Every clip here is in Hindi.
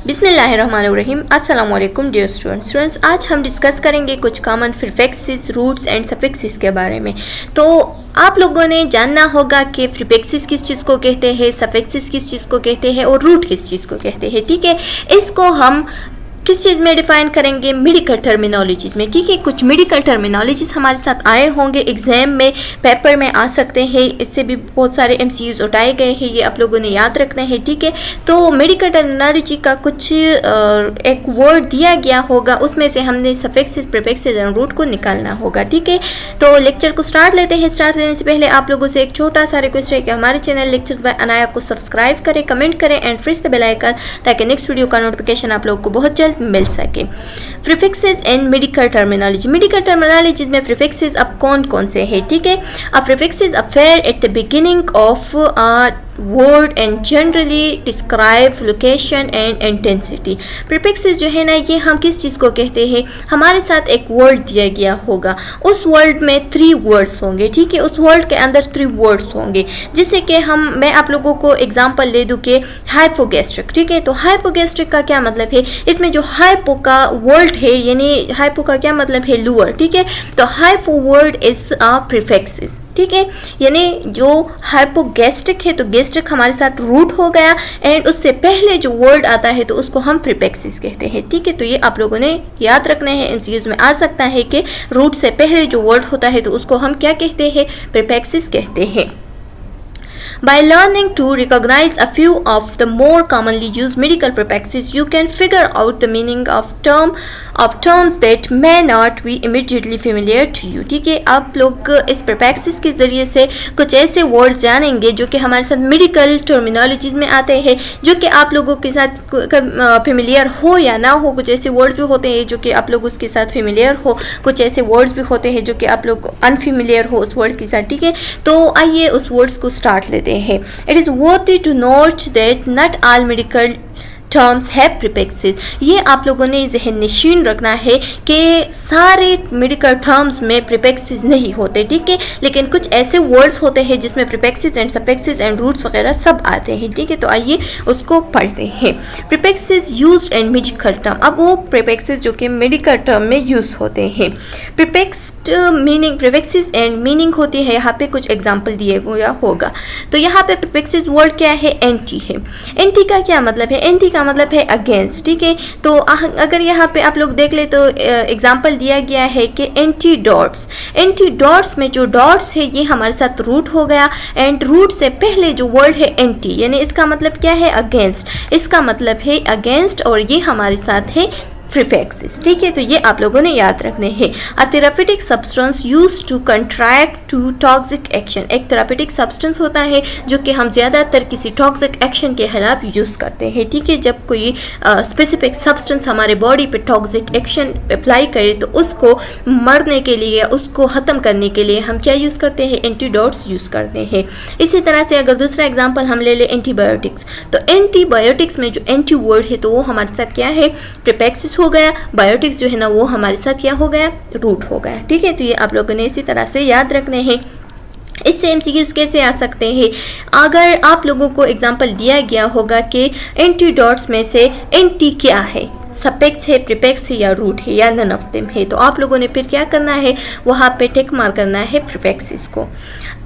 बिस्मिल्लाहिर्रहमानिर्रहीम। अस्सलाम वालेकुम डियर स्टूडेंट्स। आज हम डिस्कस करेंगे कुछ common prefixes, roots and suffixes के बारे में। तो आप लोगों ने जानना होगा कि प्रीफिक्सेस किस चीज़ को कहते हैं, सफिक्सेस किस चीज़ को कहते हैं और रूट किस चीज़ को कहते हैं। ठीक है, इसको हम किस चीज़ में डिफाइन करेंगे, मेडिकल टर्मिनोलॉजीज में। ठीक है, कुछ मेडिकल टर्मिनोलॉजीज हमारे साथ आए होंगे, एग्जाम में पेपर में आ सकते हैं, इससे भी बहुत सारे MCQs उठाए गए हैं, ये आप लोगों ने याद रखना है। ठीक है, तो मेडिकल टर्मिनोलॉजी का कुछ एक वर्ड दिया गया होगा, उसमें से हमने सफिक्सेस, प्रीफिक्सेस और रूट को निकालना होगा। ठीक है, तो लेक्चर को स्टार्ट लेते हैं। स्टार्ट लेने से पहले आप लोगों से एक छोटा सा रिक्वेस्ट है कि हमारे चैनल लेक्चर्स बाय अनाया को सब्सक्राइब करें, कमेंट करें and press the bell icon, ताकि नेक्स्ट वीडियो का नोटिफिकेशन आप लोगों को बहुत जल्द मिल सके। Prefixes and medical terminology. Medical terminology में प्रीफिक्सेस अब कौन कौन से हैं? ठीक है, prefixes appear at the beginning of word and generally describe location and intensity. Prefixes जो है ना, ये हम किस चीज़ को कहते हैं, हमारे साथ एक वर्ड दिया गया होगा, उस वर्ड में 3 वर्ड्स होंगे। ठीक है, उस वर्ड के अंदर 3 वर्ड्स होंगे, जिससे कि मैं आप लोगों को एग्जांपल दे दूं कि हाइपोगैस्ट्रिक। ठीक है, तो हाइपोगैस्ट्रिक का क्या मतलब है, इसमें जो हाइपो का वर्ड है, यानी हाइपो का क्या मतलब है, लोअर। ठीक है, तो hypo word is a prefixes. ठीक है, यानी जो हाइपोगैस्ट्रिक है, तो गैस्ट्रिक हमारे साथ रूट हो गया एंड उससे पहले जो वर्ड आता है तो उसको हम प्रीफिक्सेस कहते हैं। ठीक है, तो ये आप लोगों ने याद रखना है, MCQs में आ सकता है कि रूट से पहले जो वर्ड होता है तो उसको हम क्या कहते हैं, प्रीफिक्सेस कहते हैं। By learning to recognize a few of the more commonly used medical prefixes, you can figure out the meaning of terms that may not be immediately familiar to you. ठीक है, आप लोग इस prefixes के ज़रिए से कुछ ऐसे words जानेंगे जो कि हमारे साथ medical terminologies में आते हैं, जो कि आप लोगों के साथ familiar हो या ना हो। कुछ ऐसे words भी होते हैं जो कि आप लोग उसके साथ familiar हो, कुछ ऐसे words भी होते हैं जो कि आप लोग unfamiliar हो उस word के साथ। ठीक है, तो आइए उस words को start लेते हैं। It is worthy to note that not all medical terms है प्रीफिक्सेस। ये आप लोगों ने ज़हन नशीन रखना है कि सारे मेडिकल टर्म्स में प्रीफिक्सेस नहीं होते। ठीक है, लेकिन कुछ ऐसे वर्ड्स होते हैं जिसमें prefixes and suffixes and roots वगैरह सब आते हैं। ठीक है, तो आइए उसको पढ़ते हैं। Prefixes used and medical term. अब वो प्रीफिक्सेस जो कि मेडिकल टर्म में यूज होते हैं। मीनिंग, प्रीफिक्सेस एंड मीनिंग होती है, यहाँ पे कुछ एग्जाम्पल दिए हुआ होगा। तो यहाँ पे प्रीफिक्सेस वर्ड क्या है, एंटी है। एंटी का क्या मतलब है, एंटी का मतलब है अगेंस्ट। ठीक है, तो अगर यहाँ पे आप लोग देख ले तो एग्जाम्पल दिया गया है कि एंटी डॉट्स। एंटी डॉट्स में जो डॉट्स है ये हमारे साथ रूट हो गया एंड रूट से पहले जो वर्ड है एंटी, यानी इसका मतलब क्या है, अगेंस्ट। इसका मतलब है अगेंस्ट और ये हमारे साथ है प्रीफिक्सेस। ठीक है, तो ये आप लोगों ने याद रखने हैं। A therapeutic substance used to contract to toxic action. एक थेराप्यूटिक सब्सटेंस होता है जो कि हम ज़्यादातर किसी टॉक्सिक एक्शन के खिलाफ यूज़ करते हैं। ठीक है, जब कोई स्पेसिफिक सब्सटेंस हमारे बॉडी पे टॉक्सिक एक्शन अप्लाई करे तो उसको मरने के लिए, उसको ख़त्म करने के लिए हम क्या यूज़ करते हैं, एंटीडोट्स यूज़ करते हैं। इसी तरह से अगर दूसरा एग्जाम्पल हम ले लें एंटीबायोटिक्स, तो एंटीबायोटिक्स में जो एंटी वर्ड है तो वो हमारे साथ क्या है, प्रीफिक्सेस हो गया। बायोटिक्स जो है ना वो हमारे साथ क्या हो गया, रूट हो गया। ठीक है, तो ये आप लोगों ने इसी तरह से याद रखने हैं। इससे MCQs कैसे आ सकते हैं, अगर आप लोगों को एग्जांपल दिया गया होगा कि एंटीडॉट्स में से एंटी क्या है, सफिक्स है, प्रीफिक्स है या रूट है या नन ऑफ देम है, तो आप लोगों ने फिर क्या करना है, वहाँ पे टिक मार करना है प्रीफिक्सेस को।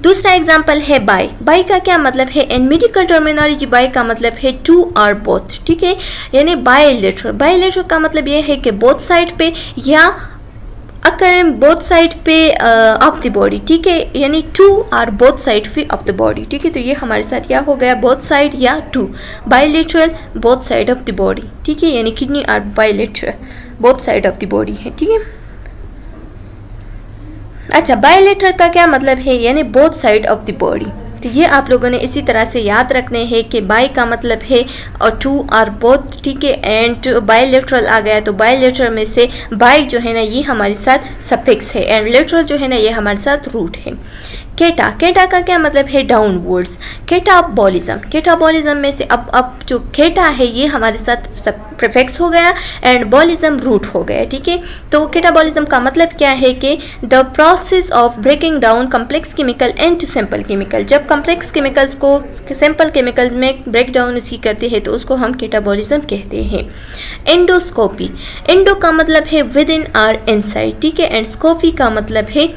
दूसरा एग्जांपल है बाय। बाय का क्या मतलब है, इन मेडिकल टर्मिनोलॉजी बाय का मतलब है टू और बोथ। ठीक है, यानी बायलेटरल। बायलेटरल का मतलब ये है कि बोथ साइड पे या अकर बोथ साइड पे ऑफ द बॉडी। ठीक है, यानी टू और बोथ साइड पे ऑफ द बॉडी। ठीक है, तो ये हमारे साथ क्या हो गया, बोथ साइड या two. Bilateral, both side of the body. ठीक है, यानी किडनी और bilateral, both side of the body है। ठीक है, अच्छा, बायलेटरल का क्या मतलब है, यानी both side of the body. तो ये आप लोगों ने इसी तरह से याद रखने हैं कि बाय का मतलब है और टू और बोथ। ठीक है, एंड बायलेटरल आ गया तो बायलेटरल में से बाय जो है ना ये हमारे साथ सफिक्स है एंड लेटरल जो है ना ये हमारे साथ रूट है। केटा, केटा का क्या मतलब है डाउनवर्ड्स, केटाबॉलिज्म, केटाबॉलिज्म में से अब जो केटा है ये हमारे साथ सब प्रीफिक्स हो गया एंड बॉलिज्म रूट हो गया, ठीक है। तो केटाबॉलिज्म का मतलब क्या है कि the process of breaking down complex chemical into simple chemical, जब कम्प्लेक्स केमिकल्स को सिंपल केमिकल्स में ब्रेक डाउन उसकी करते हैं तो उसको हम केटाबॉलिज्म कहते हैं। एंडोस्कोपी, एंडो का मतलब है विद इन आर इनसाइड, ठीक है, एंड स्कोपी का मतलब है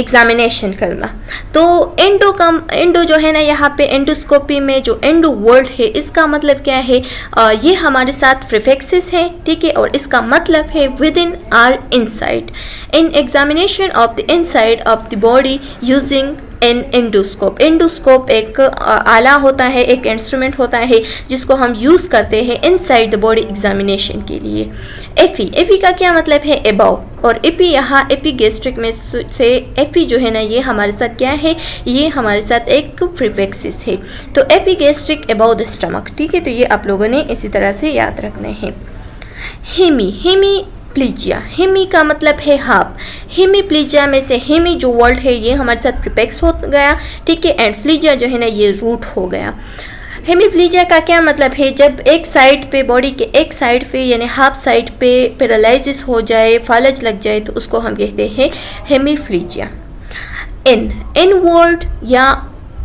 एग्जामिनेशन करना। तो एंडो जो है ना, यहाँ पे एंडोस्कोपी में जो एंडो वर्ड है इसका मतलब क्या है, ये हमारे साथ प्रीफिक्सेस है, ठीक है, और इसका मतलब है within or inside, in examination of the inside of the body using an endoscope. Endoscope एक आला होता है, एक इंस्ट्रूमेंट होता है जिसको हम यूज़ करते हैं इनसाइड द बॉडी एग्जामिनेशन के लिए। एफी, एफी का क्या मतलब है एबाव, और एपी यहाँ एपीगैस्ट्रिक में से एपी जो है ना ये हमारे साथ क्या है, ये हमारे साथ एक प्रीफिक्सिस है। तो एपीगैस्ट्रिक अबाउ द स्टमक, ठीक है, तो ये आप लोगों ने इसी तरह से याद रखने हैं। हेमी, हेमी प्लीजिया, हेमी का मतलब है हाफ, हेमीप्लीजिया में से हेमी जो वर्ड है ये हमारे साथ प्रीफिक्स हो गया, ठीक है, एंड प्लीजिया जो है ना ये रूट हो गया। हेमीप्लीजिया का क्या मतलब है, जब एक साइड पे बॉडी के एक साइड पे यानी हाफ साइड पे पैरालिसिस हो जाए, फालज लग जाए तो उसको हम कहते हैं हेमीप्लीजिया। इन वर्ड या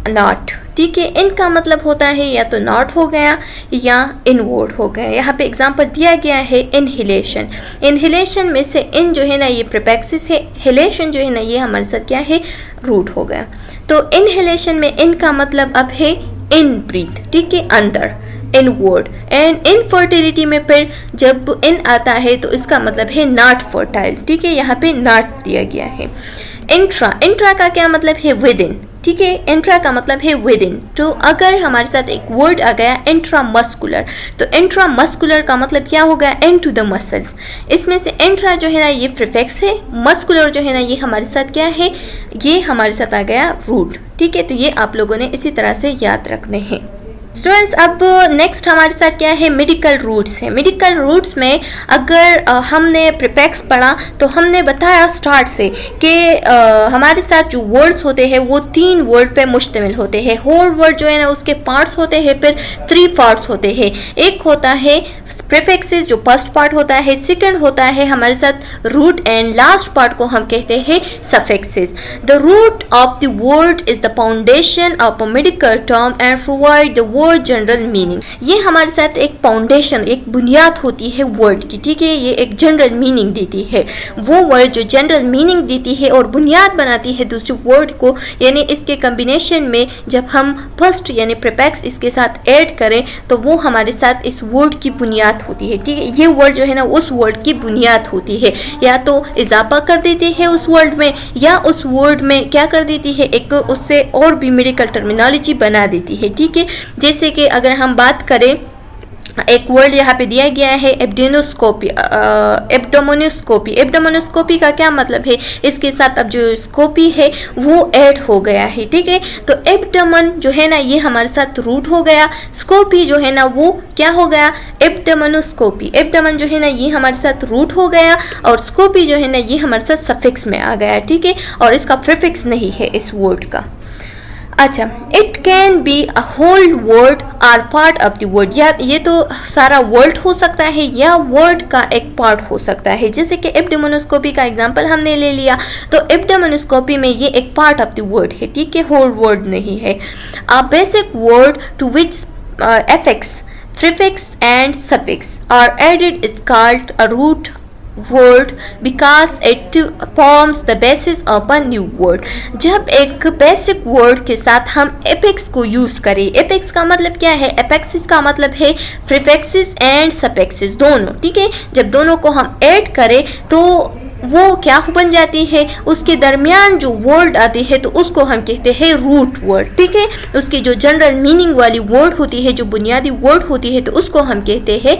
नॉट, ठीक है, इन का मतलब होता है या तो नॉट हो गया या इनवर्ड हो गया। यहाँ पे एग्जांपल दिया गया है इनहिलेशन, इनहिलेशन में से इन जो है ना ये प्रीफिक्सिस है, हिलेशन जो है ना ये हमारे साथ क्या है रूट हो गया। तो इनहिलेशन में इन का मतलब अब है इन ब्रीथ, ठीक है, अंदर, इनवर्ड। एंड इनफर्टिलिटी में फिर जब इन आता है तो इसका मतलब है नॉट फर्टाइल, ठीक है, यहाँ पे नॉट दिया गया है। इंट्रा, इंट्रा का क्या मतलब है विद इन, ठीक है, इंट्रा का मतलब है विद इन। तो अगर हमारे साथ एक वर्ड आ गया इंट्रा मस्कुलर, तो इंट्रा मस्कुलर का मतलब क्या हो गया इनटू द मसल्स। इसमें से इंट्रा जो है ना ये प्रीफिक्स है, मस्कुलर जो है ना ये हमारे साथ क्या है, ये हमारे साथ आ गया रूट, ठीक है। तो ये आप लोगों ने इसी तरह से याद रखने हैं। स्टूडेंट्स अब नेक्स्ट हमारे साथ क्या है, मेडिकल रूट्स है। मेडिकल रूट्स में अगर हमने प्रीफिक्स पढ़ा तो हमने बताया स्टार्ट से कि हमारे साथ जो वर्ड्स होते हैं वो 3 वर्ड पे मुश्तमिल होते हैं। होल वर्ड जो है ना उसके पार्ट्स होते हैं, फिर 3 पार्ट्स होते हैं। एक होता है प्रीफिक्सेस जो फर्स्ट पार्ट होता है, सेकंड होता है हमारे साथ रूट, एंड लास्ट पार्ट को हम कहते हैं suffixes. The root of the word is the foundation of a medical term and provide the word general meaning. ये हमारे साथ एक फाउंडेशन, एक बुनियाद होती है वर्ड की, ठीक है, ये एक जनरल मीनिंग देती है। वो वर्ड जो जनरल मीनिंग देती है और बुनियाद बनाती है दूसरे वर्ड को, यानी इसके कम्बिनेशन में जब हम फर्स्ट यानी प्रीफिक्स इसके साथ ऐड करें तो वो हमारे साथ इस वर्ड की बुनियाद होती है, ठीक है। ये वर्ड जो है ना उस वर्ड की बुनियाद होती है, या तो इजाफा कर देती है उस वर्ड में, या उस वर्ड में क्या कर देती है, एक उससे और भी मेडिकल टर्मिनोलॉजी बना देती है, ठीक है। जैसे कि अगर हम बात करें, एक वर्ड यहाँ पे दिया गया है एब्डोनोस्कोपी, एब्डोमोनोस्कोपी। एब्डोमोनोस्कोपी का क्या मतलब है, इसके साथ अब जो स्कोपी है वो ऐड हो गया है, ठीक है। तो एब्डोमन जो है ना ये हमारे साथ रूट हो गया, स्कोपी जो है ना वो क्या हो गया एब्डोमोनोस्कोपी। एब्डोमन जो है ना ये हमारे साथ रूट हो गया और स्कोपी जो है ना ये हमारे साथ सफिक्स में आ गया, ठीक है, और इसका प्रीफिक्स नहीं है इस वर्ड का। अच्छा, it can be a whole word or part of the word, या ये तो सारा वर्ड हो सकता है या वर्ड का एक पार्ट हो सकता है। जैसे कि एब्डोमोनोस्कोपी का एग्जांपल हमने ले लिया, तो एब्डोमोनोस्कोपी में ये एक पार्ट ऑफ द वर्ड है, ठीक है, होल वर्ड नहीं है। A basic word to which affix, prefix and suffix are added is called a root word because it forms the basis of a new word। जब एक बेसिक वर्ड के साथ हम एपेक्स को यूज करें, एपेक्स का मतलब क्या है, एपेक्सिस का मतलब है प्रीफिक्सेस एंड सफिक्सेस दोनों, ठीक है। जब दोनों को हम ऐड करें तो वो क्या बन जाती है, उसके दरमियान जो वर्ड आती है तो उसको हम कहते हैं रूट वर्ड, ठीक है। उसकी जो जनरल मीनिंग वाली वर्ड होती है, जो बुनियादी वर्ड होती है, तो उसको हम कहते हैं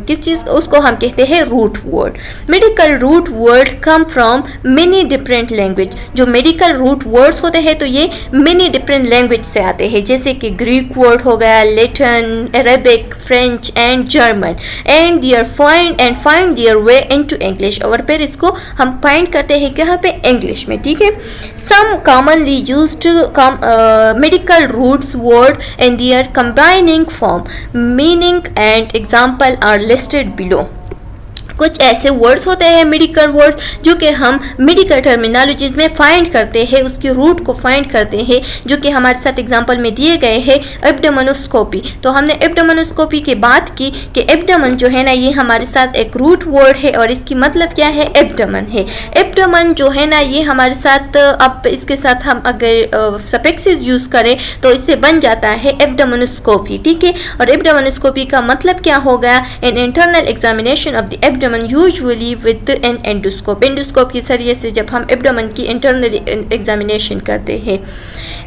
किस चीज़, उसको हम कहते हैं root word. Medical root word come from many different language. जो मेडिकल रूट वर्ड्स होते हैं तो ये मेनी डिफरेंट लैंग्वेज से आते हैं, जैसे कि ग्रीक वर्ड हो गया, Latin, Arabic, French and German, and find their way into English. English, और फिर इसको हम फाइंड करते हैं कहाँ पे, इंग्लिश में, ठीक है। Some commonly used medical roots word in their combining form, meaning and example are listed below. कुछ ऐसे वर्ड्स होते हैं मेडिकल वर्ड्स जो कि हम मेडिकल टर्मिनोलॉजीज में फाइंड करते हैं, उसके रूट को फाइंड करते हैं, जो कि हमारे साथ एग्जांपल में दिए गए हैं। एब्डोमिनोस्कोपी, तो हमने एब्डोमिनोस्कोपी की बात की कि एब्डोमेन जो है ना ये हमारे साथ एक रूट वर्ड है और इसकी मतलब क्या है, एब्डोमेन है। एब्डोमेन जो है ना ये हमारे साथ, अब इसके साथ हम अगर सफिक्सेस यूज करें तो इससे बन जाता है एब्डोमिनोस्कोपी, ठीक है। और एब्डोमिनोस्कोपी का मतलब क्या हो गया, an internal examination of the abdomen usually with an endoscope. Endoscope के जरिए से जब हम एब्डोमेन की इंटरनल एग्जामिनेशन करते हैं।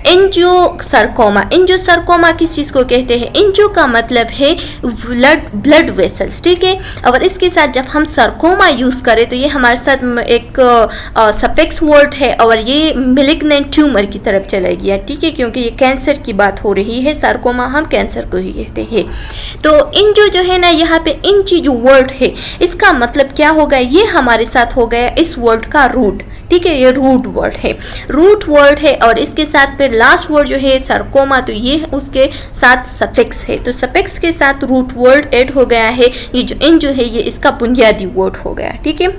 एंजियोसार्कोमा, एंजियोसार्कोमा किस चीज़ को कहते हैं, एंजियो का मतलब है ब्लड वेसल्स, ठीक है। और इसके साथ जब हम सार्कोमा यूज करें तो ये हमारे साथ एक सफिक्स वर्ड है और ये मेलिग्नेंट ट्यूमर की तरफ चला गया, ठीक है, क्योंकि ये कैंसर की बात हो रही है। सार्कोमा हम कैंसर को ही कहते हैं। तो एंजियो जो है ना यहाँ पे इंची जो वर्ड है इसका मतलब क्या होगा, ये हमारे साथ हो गया इस वर्ड का रूट, ठीक है। ये रूट वर्ड है, रूट वर्ड है और इसके साथ फिर लास्ट वर्ड जो है सार्कोमा, तो ये उसके साथ सफिक्स है। तो सफिक्स के साथ रूट वर्ड ऐड हो गया है। ये जो इन जो है ये इसका बुनियादी वर्ड हो गया, ठीक है।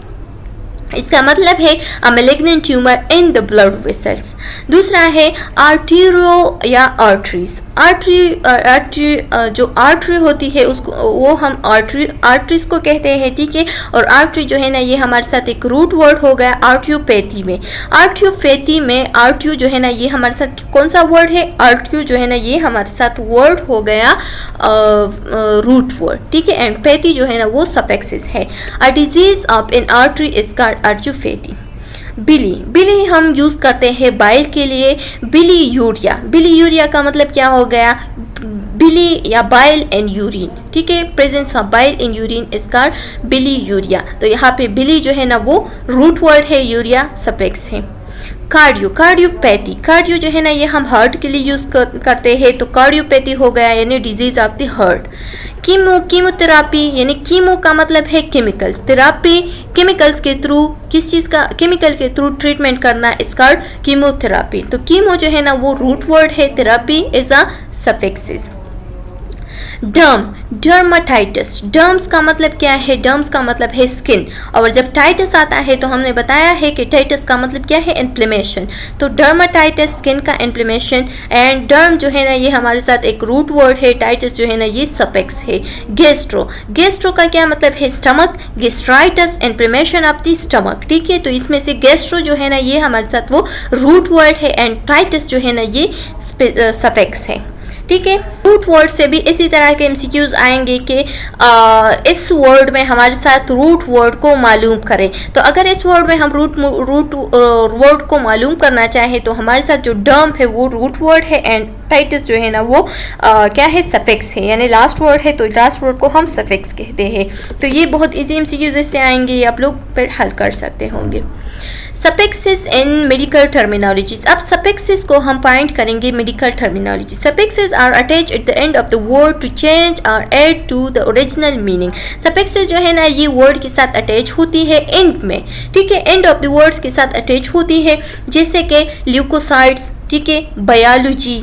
इसका मतलब है a malignant tumour in the blood vessels. दूसरा है आर्टेरियो या आर्टरीज। आर्टरी जो आर्टरी होती है उसको वो हम आर्टरीज को कहते हैं, ठीक है। और आर्टरी जो है ना ये हमारे साथ एक रूट वर्ड हो गया आर्टियोपैथी में। आर्टियोपैथी में आर्टियो जो है ना ये हमारे साथ कौन सा वर्ड है, आर्टियो जो है ना ये हमारे साथ वर्ड हो गया रूट वर्ड, ठीक है। एंड पैथी जो है ना वो सफिक्सेस है। A disease of an artery is called arteriopathy. बिली हम यूज करते हैं बाइल के लिए, बिली यूरिया। बिली यूरिया का मतलब क्या हो गया, बिली या बाइल एंड यूरिन, ठीक है। Presence of bile in urine is called bili uria. तो यहाँ पे बिली जो है ना वो रूट वर्ड है, यूरिया सफिक्स है। कार्डियोपैथी, कार्डियो जो है ना ये हम हार्ट के लिए यूज करते हैं, तो कार्डियोपैथी हो गया यानी disease of the heart. Chemotherapy यानी कीमो का मतलब है केमिकल्स, थेरापी केमिकल्स के थ्रू, किस चीज़ का, केमिकल के थ्रू ट्रीटमेंट करना इज कॉल्ड कीमोथेरापी। तो कीमो जो है ना वो रूट वर्ड है, therapy is a suffixes. Dermatitis, derms का मतलब क्या है, डर्म्स का मतलब है स्किन, और जब टाइटस आता है तो हमने बताया है कि टाइटस का मतलब क्या है, इन्फ्लेमेशन। तो डर्माटाइटिस स्किन का इन्फ्लेमेशन। एंड डर्म जो है ना ये हमारे साथ एक रूट वर्ड है, टाइटस जो है ना ये सफिक्स है। गैस्ट्रो, गैस्ट्रो का क्या मतलब है, stomach, gastritis inflammation of the stomach, ठीक है। तो इसमें से गैस्ट्रो जो है ना ये हमारे साथ वो रूट वर्ड है एंड टाइटस जो है ना ये सफिक्स है, ठीक है। रूट वर्ड से भी इसी तरह के एमसीक्यूज आएंगे कि इस वर्ड में हमारे साथ रूट वर्ड को मालूम करें। तो अगर इस वर्ड में हम रूट वर्ड को मालूम करना चाहें तो हमारे साथ जो डर्म है वो रूट वर्ड है एंड टाइटस जो है ना वो क्या है, सफिक्स है, यानी लास्ट वर्ड है, तो लास्ट वर्ड को हम सफिक्स कहते हैं। तो ये बहुत इजी एमसीक्यूज इससे आएंगे, ये आप लोग फिर हल कर सकते होंगे। सफिक्सेस इन मेडिकल टर्मिनोलॉजीज, अब सफिक्सेस को हम फाइंड करेंगे medical terminology. Suffixes are attach at the end of the word to change or add to the original meaning. Suffixes जो है ना ये वर्ड के साथ अटैच होती है एंड में, ठीक है, एंड ऑफ द वर्ड्स के साथ अटैच होती है, जैसे कि ल्यूकोसाइट्स, ठीक है, बायोलॉजी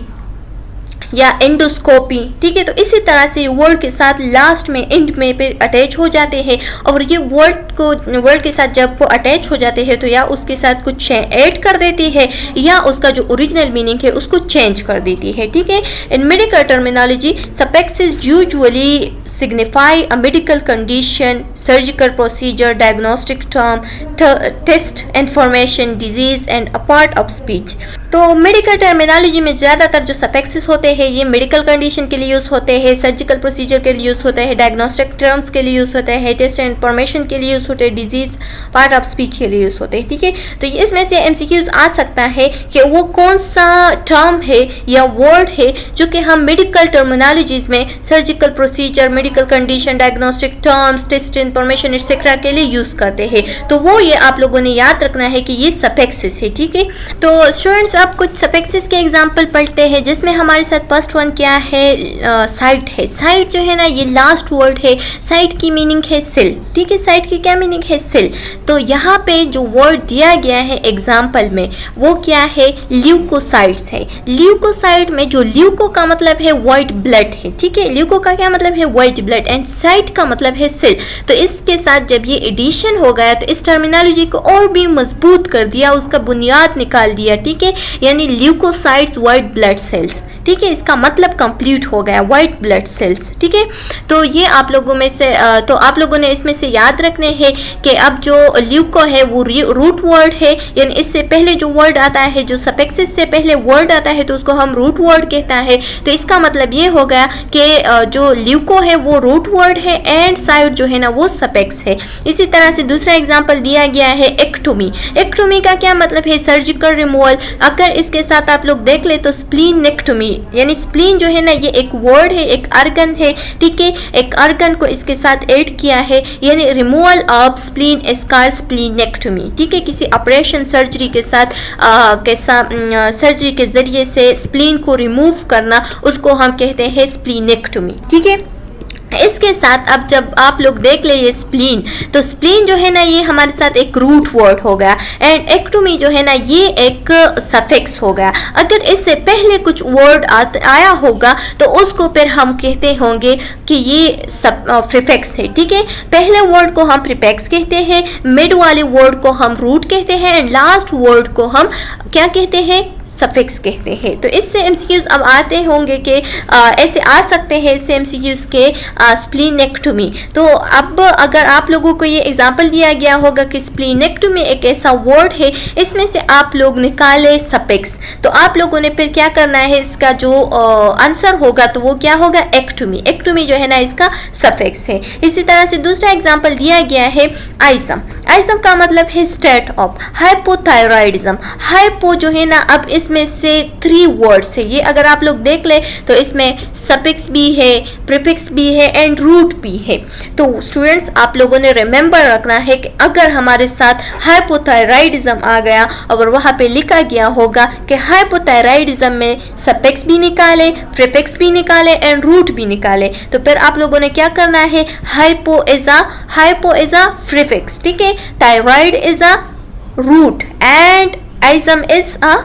या एंडोस्कोपी, ठीक है। तो इसी तरह से वर्ड के साथ लास्ट में एंड में फिर अटैच हो जाते हैं, और ये वर्ड के साथ जब वो अटैच हो जाते हैं तो या उसके साथ कुछ ऐड कर देती है या उसका जो ओरिजिनल मीनिंग है उसको चेंज कर देती है, ठीक है। इन medical terminology suffixes usually signify a medical condition, surgical procedure, diagnostic term, test, information, disease and a part of speech। तो मेडिकल टर्मिनोलॉजी में ज़्यादातर जो सफिक्सेस होते हैं ये मेडिकल कंडीशन के लिए यूज़ होते हैं, सर्जिकल प्रोसीजर के लिए यूज़ होते हैं, डायग्नोस्टिक टर्म्स के लिए यूज़ होते हैं, टेस्ट एंड इंफॉर्मेशन के लिए यूज़ होते हैं, डिजीज पार्ट ऑफ स्पीच के लिए यूज़ होते हैं, ठीक है। तो इसमें से एमसीक्यूज आ सकता है कि वो कौन सा टर्म है या वर्ड है जो कि हम मेडिकल टर्मिनोलॉजीज में surgical procedure, medical condition, diagnostic terms, test information etcetera के लिए यूज करते हैं। तो वो ये आप लोगों ने याद रखना है कि ये सफिक्सेस है, ठीक है। तो स्टूडेंट्स अब कुछ सफिक्सेस के एग्जांपल पढ़ते हैं, जिसमें हमारे साथ फर्स्ट वन क्या है, साइट है। साइट जो है ना ये लास्ट वर्ड है। साइट की मीनिंग है सेल, ठीक है। साइट की क्या मीनिंग है, सेल। तो यहाँ पे जो वर्ड दिया गया है एग्जाम्पल में वो क्या है, ल्यूकोसाइट्स है। ल्यूकोसाइट में जो ल्यूको का मतलब है व्हाइट ब्लड है, ठीक है। ल्यूको का क्या मतलब है, व्हाइट ब्लड, एंड साइट का मतलब है सेल। तो इसके साथ जब ये एडिशन हो गया तो इस टर्मिनोलॉजी को और भी मजबूत कर दिया, उसका बुनियाद निकाल दिया, ठीक है। यानी ल्यूकोसाइट्स व्हाइट ब्लड सेल्स, ठीक है। इसका मतलब कंप्लीट हो गया, व्हाइट ब्लड सेल्स, ठीक है। तो ये आप लोगों में से तो आप लोगों ने इसमें से याद रखने हैं कि अब जो ल्यूको है वो रूट वर्ड है, यानी इससे पहले जो वर्ड आता है, जो सफिक्सेस से पहले वर्ड आता है तो उसको हम रूट वर्ड कहता है। तो इसका मतलब ये हो गया कि जो ल्यूको है वो रूट वर्ड है एंड साइड जो है ना वो सफिक्स है। इसी तरह से दूसरा एग्जाम्पल दिया गया है एक्टोमी। एक्टोमी का क्या मतलब है, सर्जिकल रिमूवल। अगर इसके साथ आप लोग देख ले तो स्प्लीनेक्टोमी, यानी स्प्लीन जो है ना ये एक वर्ड है, एक ऑर्गन है, ठीक है। एक ऑर्गन को इसके साथ ऐड किया है, यानी removal of spleen is called splenectomy, ठीक है। किसी ऑपरेशन सर्जरी के साथ सर्जरी के जरिए से स्प्लीन को रिमूव करना उसको हम कहते हैं स्प्लीनेक्टोमी, ठीक है। इसके साथ अब जब आप लोग देख ले ये स्प्लीन, तो स्प्लीन जो है ना ये हमारे साथ एक रूट वर्ड हो गया एंड एक्टोमी जो है ना ये एक सफिक्स हो गया। अगर इससे पहले कुछ वर्ड आया होगा तो उसको फिर हम कहते होंगे कि ये प्रीफिक्स है, ठीक है। पहले वर्ड को हम प्रीफिक्स कहते हैं, मिड वाले वर्ड को हम रूट कहते हैं एंड लास्ट वर्ड को हम क्या कहते हैं, सफिक्स कहते हैं। तो इससे एमसीक्यूज अब आते होंगे कि ऐसे आ सकते हैं इससे एमसीक्यूज के स्प्लीनेक्टोमी। तो अब अगर आप लोगों को ये एग्जांपल दिया गया होगा कि स्प्लीनेक्टोमी एक ऐसा वर्ड है, इसमें से आप लोग निकाले सफिक्स, तो आप लोगों ने फिर क्या करना है, इसका जो आंसर होगा तो वो क्या होगा, एक्टोमी। एक्टोमी जो है ना इसका सफिक्स है। इसी तरह से दूसरा एग्जाम्पल दिया गया है आइसम। आइसम का मतलब है स्टेट ऑफ हाइपोथायराइडिज्म। हाइपो जो है ना अब इसमें से 3 वर्ड्स है, ये अगर आप लोग देख ले तो इसमें सफिक्स भी है, प्रीफिक्स भी है एंड रूट भी है। तो स्टूडेंट्स आप लोगों ने रिमेंबर रखना है कि अगर हमारे साथ हाइपोथायराइडिज्म आ गया और वहां पे लिखा गया होगा कि हाइपोथायराइडिज्म में सफिक्स भी निकाले, प्रीफिक्स भी निकाले एंड रूट भी निकाले, तो फिर आप लोगों ने क्या करना है, हाइपो इज अ प्रीफिक्स, ठीक है। Thyroid is a root and ism is a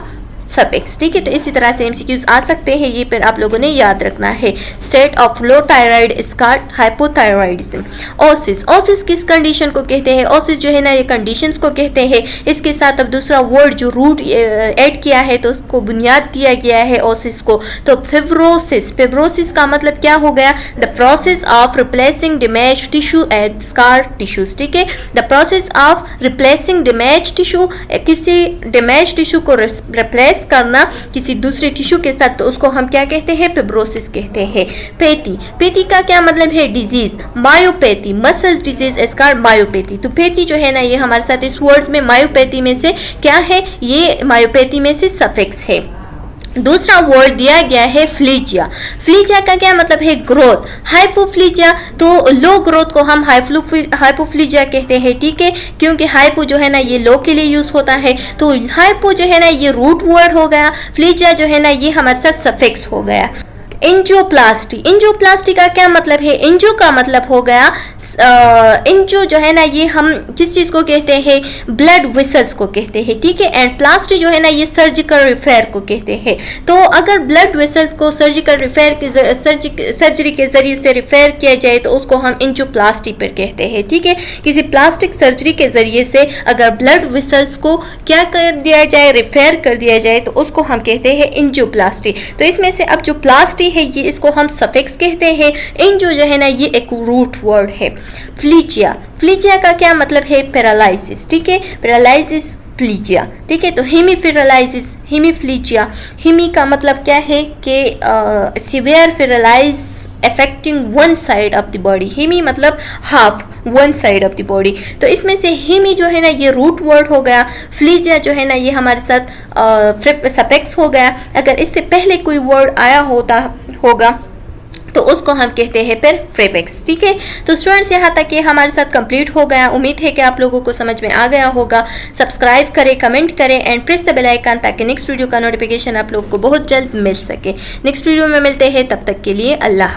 suffix, ठीक है। तो इसी तरह से एमसीक्यूज आ सकते हैं, ये फिर आप लोगों ने याद रखना है। State of low thyroid is called hypothyroidism. Oasis, Oasis किस कंडीशन को कहते हैं, ओसिस जो है ना ये कंडीशंस को कहते हैं। इसके साथ अब दूसरा वर्ड जो रूट ऐड किया है तो उसको बुनियाद दिया गया है ओसिस को। तो फिब्रोसिस, फिब्रोसिस का मतलब क्या हो गया, the process of replacing damage tissue and scar tissues, ठीक है। The process of replacing damage tissue, किसी डैमेज टिश्यू को रिप्लेस करना किसी दूसरे टिश्यू के साथ, तो उसको हम क्या कहते हैं, फिब्रोसिस कहते हैं। पैथी, पैथी का क्या मतलब है, disease. Myopathy, muscles disease is called myopathy. तो पैथी जो है ना ये हमारे साथ इस वर्ड्स में मायोपैथी में से क्या है, ये मायोपैथी में से सफिक्स है। दूसरा वर्ड दिया गया है फ्लीजिया। फ्लीजिया का क्या मतलब है, ग्रोथ। हाइपोफ्लीजिया, तो लो ग्रोथ को हम हाइपोफ्लीजिया कहते हैं, ठीक है, क्योंकि हाइपो जो है ना ये लो के लिए यूज होता है। तो हाइपो जो है ना ये रूट वर्ड हो गया, फ्लीजिया जो है ना ये हमारे साथ सफिक्स हो गया। एंजियोप्लास्टी, एंजियोप्लास्टी का क्या मतलब है, एंजियो का मतलब हो गया एंजियो जो है ना ये हम किस चीज को कहते हैं, ब्लड वेसल्स को कहते हैं, ठीक है। एंड प्लास्टी जो है ना ये सर्जिकल रिपेयर को कहते हैं। तो अगर ब्लड वेसल्स को सर्जिकल रिपेयर के सर्जरी के जरिए से रिपेयर किया जाए तो उसको हम एंजियोप्लास्टी पर कहते हैं, ठीक है। किसी प्लास्टिक सर्जरी के जरिए से अगर ब्लड वेसल्स को क्या कर दिया जाए, रिपेयर कर दिया जाए, तो उसको हम कहते हैं एंजियोप्लास्टी। तो इसमें से अब जो प्लास्टी है ये इसको हम सफिक्स कहते हैं, एंजियो जो है ना ये एक रूट वर्ड है। फ्लीजिया, फ्लीजिया का क्या मतलब है, पैरालिसिस, ठीक है। पैरालिसिस फ्लीजिया, ठीक है। तो हेमीफेरालाइसिस, हेमीफ्लीजिया, हेमी का मतलब क्या है कि severe paralyse affecting one side of the body. Hemi मतलब half, one side of the body. तो इसमें से हेमी जो है ना ये रूट वर्ड हो गया, फ्लीजिया जो है ना ये हमारे साथ सफिक्स हो गया। अगर इससे पहले कोई वर्ड आया होगा तो उसको हम कहते हैं फिर प्रीफिक्स। ठीक है, तो स्टूडेंट्स यहाँ तक ये हमारे साथ कंप्लीट हो गया। उम्मीद है कि आप लोगों को समझ में आ गया होगा। सब्सक्राइब करें, कमेंट करें and press the bell icon ताकि नेक्स्ट वीडियो का नोटिफिकेशन आप लोगों को बहुत जल्द मिल सके। नेक्स्ट वीडियो में मिलते हैं, तब तक के लिए अल्लाह।